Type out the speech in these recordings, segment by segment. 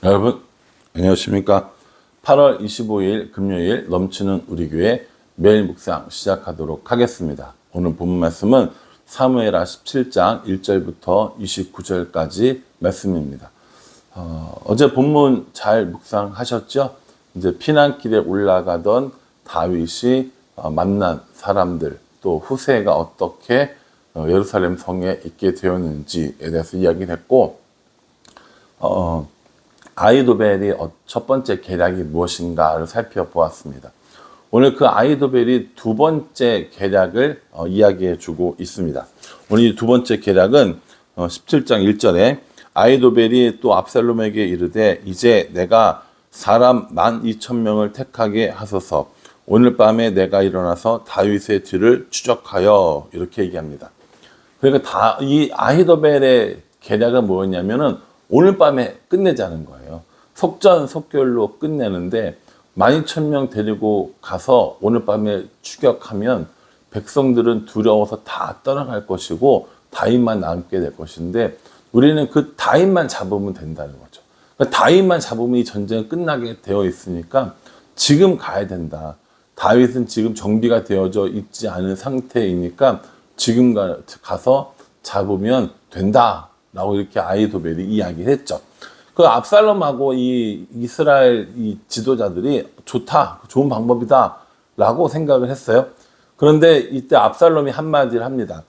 여러분 안녕하십니까. 8월 25일 금요일 넘치는 우리 교회 매일 묵상 시작하도록 하겠습니다. 오늘 본문 말씀은 사무엘하 17장 1절부터 29절까지 말씀입니다. 어제 본문 잘 묵상하셨죠? 이제 피난길에 올라가던 다윗이 만난 사람들, 또 후세가 어떻게 예루살렘 성에 있게 되었는지에 대해서 이야기를 했고, 아히도벨이 첫 번째 계략이 무엇인가를 살펴보았습니다. 오늘 그 아히도벨이 두 번째 계략을 이야기해 주고 있습니다. 오늘 이 두 번째 계략은 17장 1절에 아히도벨이 또 압살롬에게 이르되 이제 내가 사람 12,000명을 택하게 하소서. 오늘 밤에 내가 일어나서 다윗의 뒤를 추적하여, 이렇게 얘기합니다. 그러니까 이 아히도벨의 계략은 뭐였냐면은 오늘 밤에 끝내자는 거예요. 속전속결로 끝내는데 12,000명 데리고 가서 오늘 밤에 추격하면 백성들은 두려워서 다 떠나갈 것이고 다윗만 남게 될 것인데, 우리는 그 다윗만 잡으면 된다는 거죠. 그러니까 다윗만 잡으면 이 전쟁은 끝나게 되어 있으니까 지금 가야 된다. 다윗은 지금 정비가 되어져 있지 않은 상태이니까 지금 가서 잡으면 된다 라고 이렇게 아히도벨이 이야기를 했죠. 그 압살롬하고 이 이스라엘 이 지도자들이 좋다, 좋은 방법이다 라고 생각을 했어요. 그런데 이때 압살롬이 한마디를 합니다.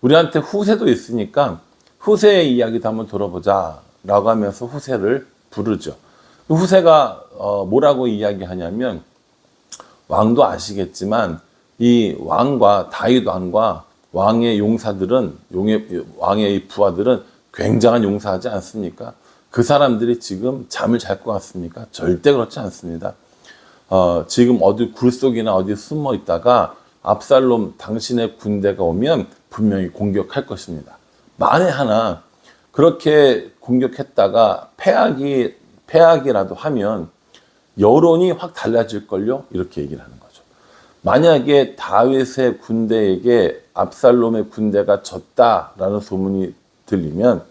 우리한테 후세도 있으니까 후세의 이야기도 한번 들어보자 라고 하면서 후세를 부르죠. 후세가 뭐라고 이야기하냐면, 왕도 아시겠지만 이 왕과 다윗 왕과 왕의 용사들은, 왕의 이 부하들은 굉장한 용사하지 않습니까? 그 사람들이 지금 잠을 잘 것 같습니까? 절대 그렇지 않습니다. 지금 어디 굴속이나 어디 숨어 있다가 압살롬 당신의 군대가 오면 분명히 공격할 것입니다. 만에 하나 그렇게 공격했다가 패하기라도 하면 여론이 확 달라질걸요? 이렇게 얘기를 하는 거죠. 만약에 다윗의 군대에게 압살롬의 군대가 졌다라는 소문이 들리면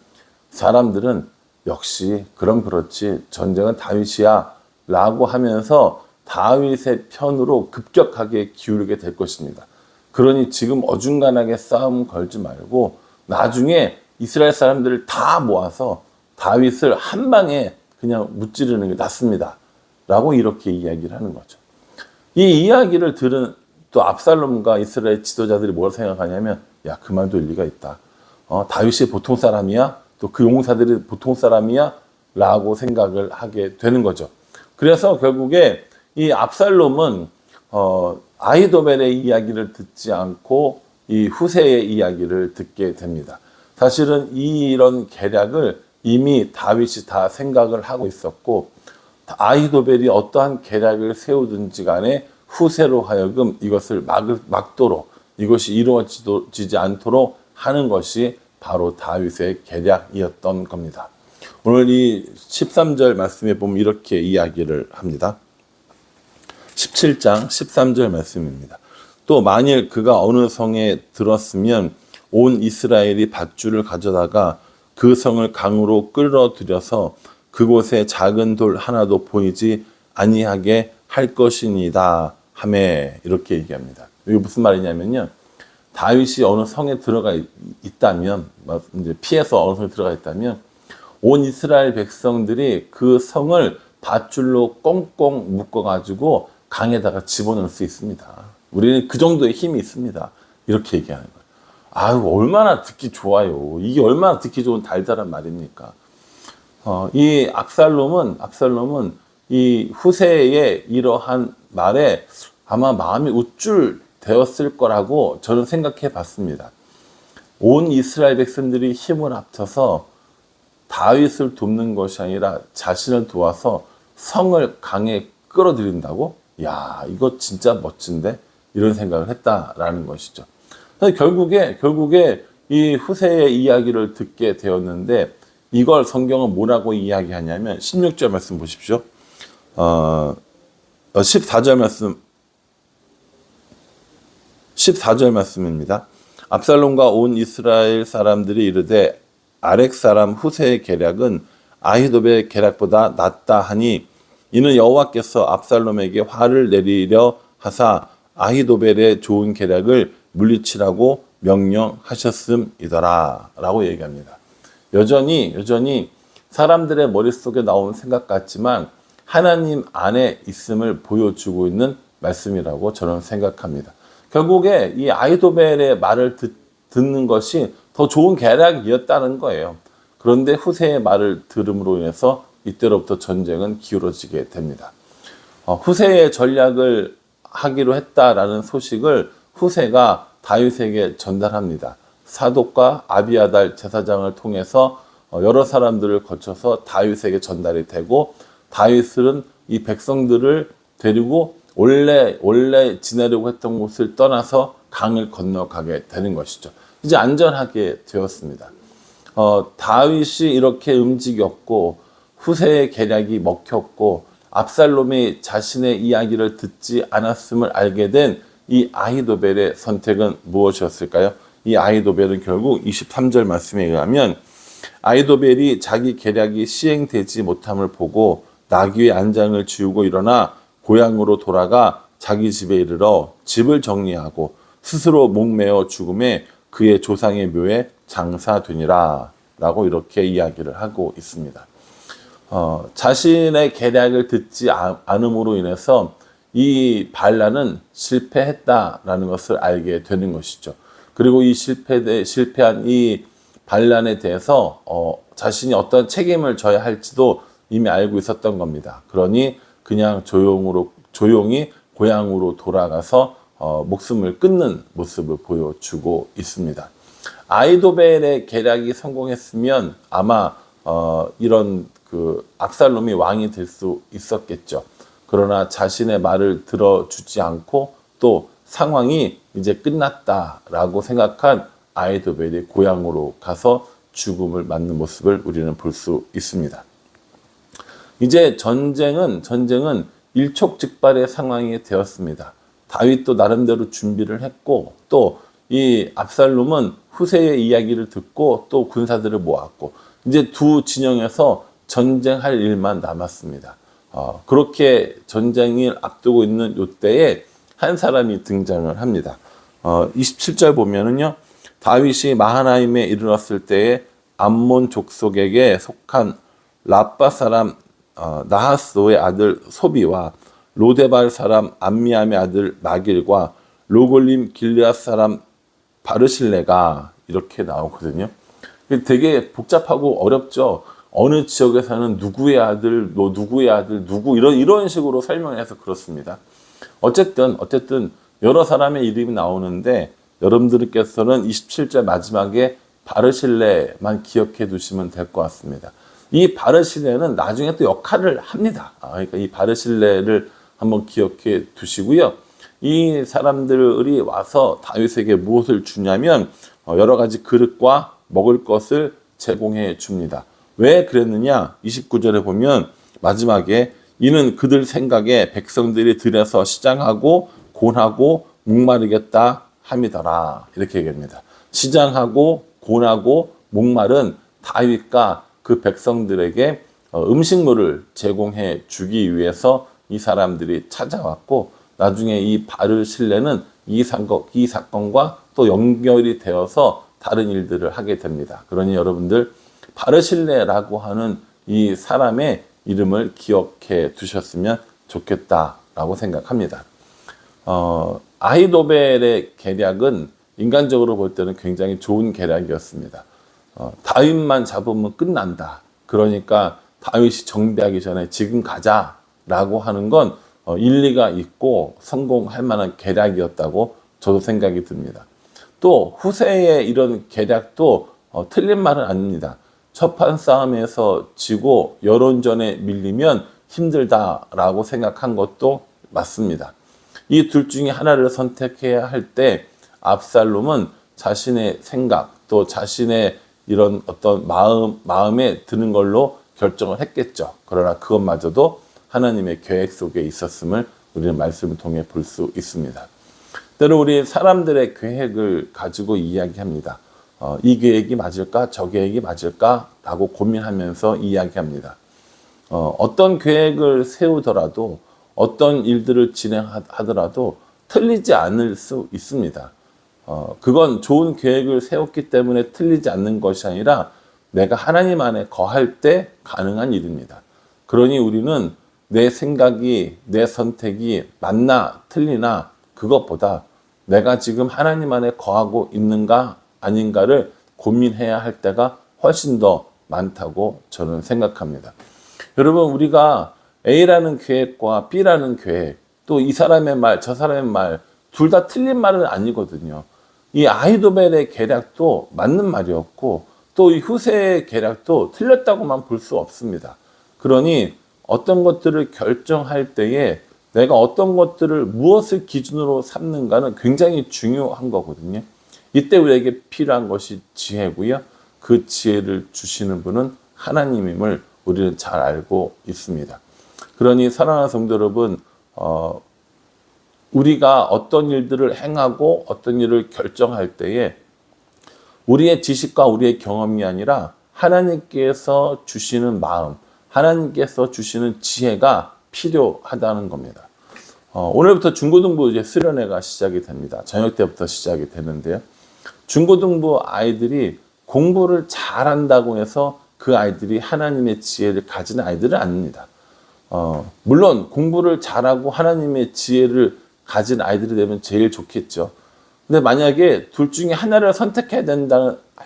사람들은 역시 그럼 그렇지, 전쟁은 다윗이야 라고 하면서 다윗의 편으로 급격하게 기울게 될 것입니다. 그러니 지금 어중간하게 싸움 걸지 말고 나중에 이스라엘 사람들을 다 모아서 다윗을 한 방에 그냥 무찌르는 게 낫습니다 라고 이렇게 이야기를 하는 거죠. 이 이야기를 들은 또 압살롬과 이스라엘 지도자들이 뭘 생각하냐면, 야, 그만둘 리가 있다. 다윗이 보통 사람이야? 또 그 용사들이 보통 사람이야? 라고 생각을 하게 되는 거죠. 그래서 결국에 이 압살롬은 아히도벨의 이야기를 듣지 않고 이 후세의 이야기를 듣게 됩니다. 사실은 이런 계략을 이미 다윗이 다 생각을 하고 있었고, 아히도벨이 어떠한 계략을 세우든지 간에 후세로 하여금 이것을 막도록, 이것이 이루어지지 않도록 하는 것이 바로 다윗의 계략이었던 겁니다. 오늘 이 13절 말씀에 보면 이렇게 이야기를 합니다. 17장 13절 말씀입니다. 또 만일 그가 어느 성에 들었으면 온 이스라엘이 밧줄을 가져다가 그 성을 강으로 끌어들여서 그곳에 작은 돌 하나도 보이지 아니하게 할 것이니다 하매, 이렇게 얘기합니다. 이게 무슨 말이냐면요, 다윗이 어느 성에 들어가 있다면, 이제 피해서 어느 성에 들어가 있다면 온 이스라엘 백성들이 그 성을 밧줄로 꽁꽁 묶어가지고 강에다가 집어넣을 수 있습니다. 우리는 그 정도의 힘이 있습니다. 이렇게 얘기하는 거예요. 아유, 얼마나 듣기 좋아요. 이게 얼마나 듣기 좋은 달달한 말입니까? 이 압살롬은 이 후세의 이러한 말에 아마 마음이 우쭐되었을 거라고 저는 생각해 봤습니다. 온 이스라엘 백성들이 힘을 합쳐서 다윗을 돕는 것이 아니라 자신을 도와서 성을 강에 끌어들인다고? 야, 이거 진짜 멋진데? 이런 생각을 했다라는 것이죠. 결국에 이 후세의 이야기를 듣게 되었는데, 이걸 성경은 뭐라고 이야기하냐면 16절 말씀 보십시오. 14절 말씀입니다. 압살롬과 온 이스라엘 사람들이 이르되 아렉 사람 후세의 계략은 아히도벨의 계략보다 낫다 하니 이는 여호와께서 압살롬에게 화를 내리려 하사 아히도벨의 좋은 계략을 물리치라고 명령하셨음이더라 라고 얘기합니다. 여전히 사람들의 머릿속에 나오는 생각 같지만 하나님 안에 있음을 보여주고 있는 말씀이라고 저는 생각합니다. 결국에 이 아히도벨의 말을 듣는 것이 더 좋은 계략이었다는 거예요. 그런데 후세의 말을 들음으로 인해서 이때로부터 전쟁은 기울어지게 됩니다. 후세의 전략을 하기로 했다라는 소식을 후세가 다윗에게 전달합니다. 사독과 아비아달 제사장을 통해서 여러 사람들을 거쳐서 다윗에게 전달이 되고 다윗은 이 백성들을 데리고 원래 지내려고 했던 곳을 떠나서 강을 건너가게 되는 것이죠. 이제 안전하게 되었습니다. 다윗이 이렇게 움직였고 후세의 계략이 먹혔고 압살롬이 자신의 이야기를 듣지 않았음을 알게 된 이 아히도벨의 선택은 무엇이었을까요? 이 아히도벨은 결국 23절 말씀에 의하면 아히도벨이 자기 계략이 시행되지 못함을 보고 나귀의 안장을 지우고 일어나 고향으로 돌아가 자기 집에 이르러 집을 정리하고 스스로 목매어 죽음에 그의 조상의 묘에 장사되니라 라고 이렇게 이야기를 하고 있습니다. 자신의 계략을 듣지 않음으로 인해서 이 반란은 실패했다라는 것을 알게 되는 것이죠. 그리고 이 실패한 이 반란에 대해서 자신이 어떤 책임을 져야 할지도 이미 알고 있었던 겁니다. 그러니 그냥 조용히 고향으로 돌아가서 목숨을 끊는 모습을 보여주고 있습니다. 아히도벨의 계략이 성공했으면 아마 이런 압살롬이 왕이 될 수 있었겠죠. 그러나 자신의 말을 들어주지 않고 또 상황이 이제 끝났다라고 생각한 아히도벨이 고향으로 가서 죽음을 맞는 모습을 우리는 볼 수 있습니다. 이제 전쟁은 일촉즉발의 상황이 되었습니다. 다윗도 나름대로 준비를 했고 또 이 압살롬은 후세의 이야기를 듣고 또 군사들을 모았고 이제 두 진영에서 전쟁할 일만 남았습니다. 그렇게 전쟁을 앞두고 있는 이때에 한 사람이 등장을 합니다. 27절 보면은요, 다윗이 마하나임에 이르렀을 때에 암몬 족속에게 속한 라빠 사람 나하스의 아들 소비와 로데발 사람 암미암의 아들 마길과 로골림 길르앗 사람 바르실레가 이렇게 나오거든요. 되게 복잡하고 어렵죠. 어느 지역에 사는 누구의 아들, 누구의 아들, 누구 이런 식으로 설명해서 그렇습니다. 어쨌든 여러 사람의 이름이 나오는데 여러분들께서는 27절 마지막에 바르실레만 기억해 두시면 될 것 같습니다. 이 바르실레는 나중에 또 역할을 합니다. 그러니까 이 바르실레를 한번 기억해 두시고요. 이 사람들이 와서 다윗에게 무엇을 주냐면 여러 가지 그릇과 먹을 것을 제공해 줍니다. 왜 그랬느냐? 29절에 보면 마지막에 이는 그들 생각에 백성들이 들여서 시장하고 곤하고 목마르겠다 함이더라 이렇게 얘기합니다. 시장하고 곤하고 목마른 다윗과 그 백성들에게 음식물을 제공해 주기 위해서 이 사람들이 찾아왔고 나중에 이 바르실레는 이 사건과 또 연결이 되어서 다른 일들을 하게 됩니다. 그러니 여러분들 바르실레라고 하는 이 사람의 이름을 기억해 두셨으면 좋겠다라고 생각합니다. 아히도벨의 계략은 인간적으로 볼 때는 굉장히 좋은 계략이었습니다. 다윗만 잡으면 끝난다. 그러니까 다윗이 정비하기 전에 지금 가자라고 하는 건 일리가 있고 성공할 만한 계략이었다고 저도 생각이 듭니다. 또 후세의 이런 계략도 틀린 말은 아닙니다. 첫판 싸움에서 지고 여론전에 밀리면 힘들다라고 생각한 것도 맞습니다. 이 둘 중에 하나를 선택해야 할 때 압살롬은 자신의 생각 또 자신의 이런 어떤 마음에 드는 걸로 결정을 했겠죠. 그러나 그것마저도 하나님의 계획 속에 있었음을 우리는 말씀을 통해 볼 수 있습니다. 때로 우리 사람들의 계획을 가지고 이야기합니다. 이 계획이 맞을까 저 계획이 맞을까 라고 고민하면서 이야기합니다. 어떤 계획을 세우더라도 어떤 일들을 진행하더라도 틀리지 않을 수 있습니다. 그건 좋은 계획을 세웠기 때문에 틀리지 않는 것이 아니라 내가 하나님 안에 거할 때 가능한 일입니다. 그러니 우리는 내 생각이, 내 선택이 맞나 틀리나 그것보다 내가 지금 하나님 안에 거하고 있는가 아닌가를 고민해야 할 때가 훨씬 더 많다고 저는 생각합니다. 여러분, 우리가 A라는 계획과 B라는 계획, 또 이 사람의 말, 저 사람의 말, 둘 다 틀린 말은 아니거든요. 이 아히도벨의 계략도 맞는 말이었고, 또 이 후세의 계략도 틀렸다고만 볼 수 없습니다. 그러니 어떤 것들을 결정할 때에 내가 어떤 것들을 무엇을 기준으로 삼는가는 굉장히 중요한 거거든요. 이때 우리에게 필요한 것이 지혜고요. 그 지혜를 주시는 분은 하나님임을 우리는 잘 알고 있습니다. 그러니 사랑하는 성도 여러분, 우리가 어떤 일들을 행하고 어떤 일을 결정할 때에 우리의 지식과 우리의 경험이 아니라 하나님께서 주시는 마음, 하나님께서 주시는 지혜가 필요하다는 겁니다. 오늘부터 중고등부 이제 수련회가 시작이 됩니다. 저녁 때부터 시작이 되는데요. 중고등부 아이들이 공부를 잘한다고 해서 그 아이들이 하나님의 지혜를 가지는 아이들은 아닙니다. 물론 공부를 잘하고 하나님의 지혜를 가진 아이들이 되면 제일 좋겠죠. 근데 만약에 둘 중에 하나를 선택해야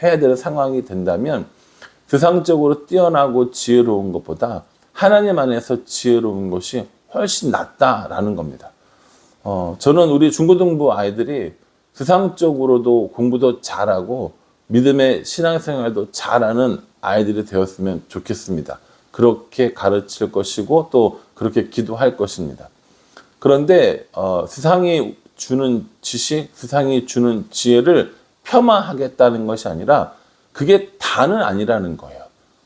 해야 될 상황이 된다면 세상적으로 뛰어나고 지혜로운 것보다 하나님 안에서 지혜로운 것이 훨씬 낫다라는 겁니다. 저는 우리 중고등부 아이들이 세상적으로도 공부도 잘하고 믿음의 신앙생활도 잘하는 아이들이 되었으면 좋겠습니다. 그렇게 가르칠 것이고 또 그렇게 기도할 것입니다. 그런데 세상이 주는 지식, 세상이 주는 지혜를 폄하하겠다는 것이 아니라 그게 다는 아니라는 거예요.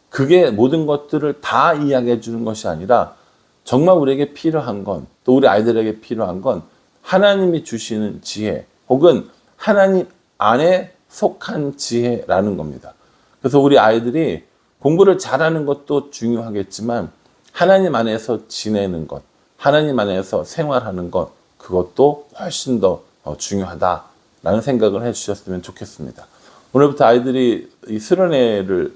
그게 모든 것들을 다 이야기해 주는 것이 아니라 정말 우리에게 필요한 건, 또 우리 아이들에게 필요한 건 하나님이 주시는 지혜 혹은 하나님 안에 속한 지혜라는 겁니다. 그래서 우리 아이들이 공부를 잘하는 것도 중요하겠지만 하나님 안에서 지내는 것, 하나님 안에서 생활하는 것, 그것도 훨씬 더 중요하다라는 생각을 해주셨으면 좋겠습니다. 오늘부터 아이들이 이 수련회를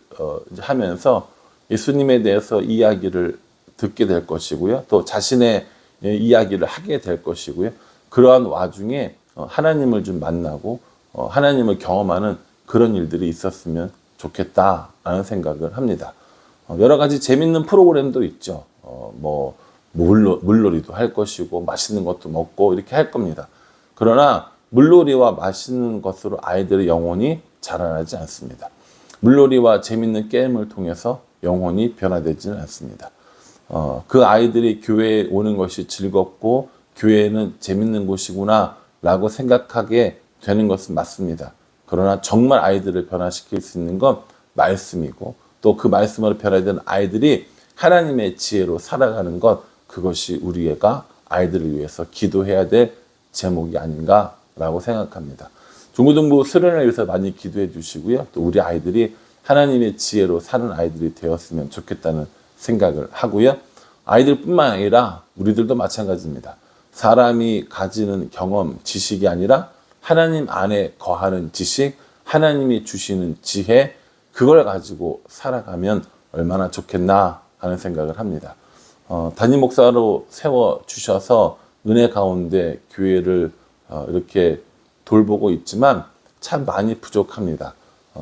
하면서 예수님에 대해서 이야기를 듣게 될 것이고요. 또 자신의 이야기를 하게 될 것이고요. 그러한 와중에 하나님을 좀 만나고 하나님을 경험하는 그런 일들이 있었으면 좋겠다라는 생각을 합니다. 여러 가지 재밌는 프로그램도 있죠. 물놀이도 할 것이고 맛있는 것도 먹고 이렇게 할 겁니다. 그러나 물놀이와 맛있는 것으로 아이들의 영혼이 자라나지 않습니다. 물놀이와 재밌는 게임을 통해서 영혼이 변화되지는 않습니다. 그 아이들이 교회에 오는 것이 즐겁고 교회는 재밌는 곳이구나 라고 생각하게 되는 것은 맞습니다. 그러나 정말 아이들을 변화시킬 수 있는 건 말씀이고 또 그 말씀으로 변화된 아이들이 하나님의 지혜로 살아가는 것, 그것이 우리가 아이들을 위해서 기도해야 될 제목이 아닌가라고 생각합니다. 중고등부 수련을 위해서 많이 기도해 주시고요. 또 우리 아이들이 하나님의 지혜로 사는 아이들이 되었으면 좋겠다는 생각을 하고요. 아이들뿐만 아니라 우리들도 마찬가지입니다. 사람이 가지는 경험, 지식이 아니라 하나님 안에 거하는 지식, 하나님이 주시는 지혜, 그걸 가지고 살아가면 얼마나 좋겠나 하는 생각을 합니다. 담임 목사로 세워주셔서 은혜 가운데 교회를 이렇게 돌보고 있지만 참 많이 부족합니다.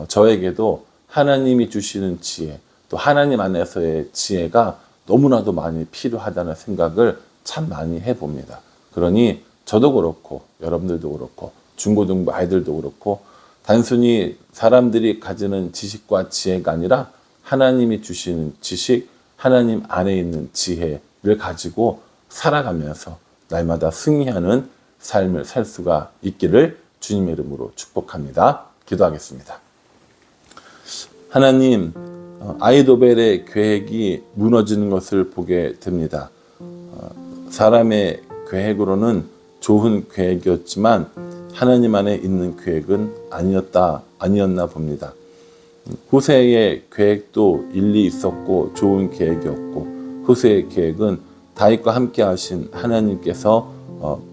저에게도 하나님이 주시는 지혜, 또 하나님 안에서의 지혜가 너무나도 많이 필요하다는 생각을 참 많이 해봅니다. 그러니 저도 그렇고 여러분들도 그렇고 중고등부 아이들도 그렇고 단순히 사람들이 가지는 지식과 지혜가 아니라 하나님이 주시는 지식, 하나님 안에 있는 지혜를 가지고 살아가면서 날마다 승리하는 삶을 살 수가 있기를 주님의 이름으로 축복합니다. 기도하겠습니다. 하나님, 아히도벨의 계획이 무너지는 것을 보게 됩니다. 사람의 계획으로는 좋은 계획이었지만 하나님 안에 있는 계획은 아니었나 봅니다. 호세의 계획도 일리 있었고 좋은 계획이었고, 호세의 계획은 다윗과 함께 하신 하나님께서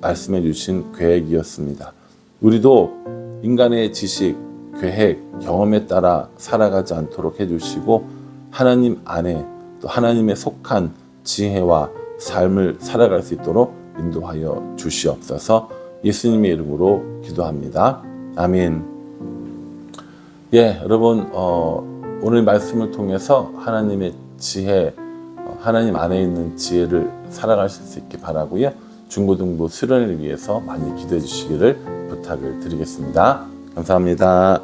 말씀해 주신 계획이었습니다. 우리도 인간의 지식, 계획, 경험에 따라 살아가지 않도록 해주시고, 하나님 안에 또 하나님의 속한 지혜와 삶을 살아갈 수 있도록 인도하여 주시옵소서. 예수님의 이름으로 기도합니다. 아멘. 여러분, 오늘 말씀을 통해서 하나님의 지혜, 하나님 안에 있는 지혜를 살아가실 수 있게 바라고요. 중고등부 수련을 위해서 많이 기도해 주시기를 부탁을 드리겠습니다. 감사합니다.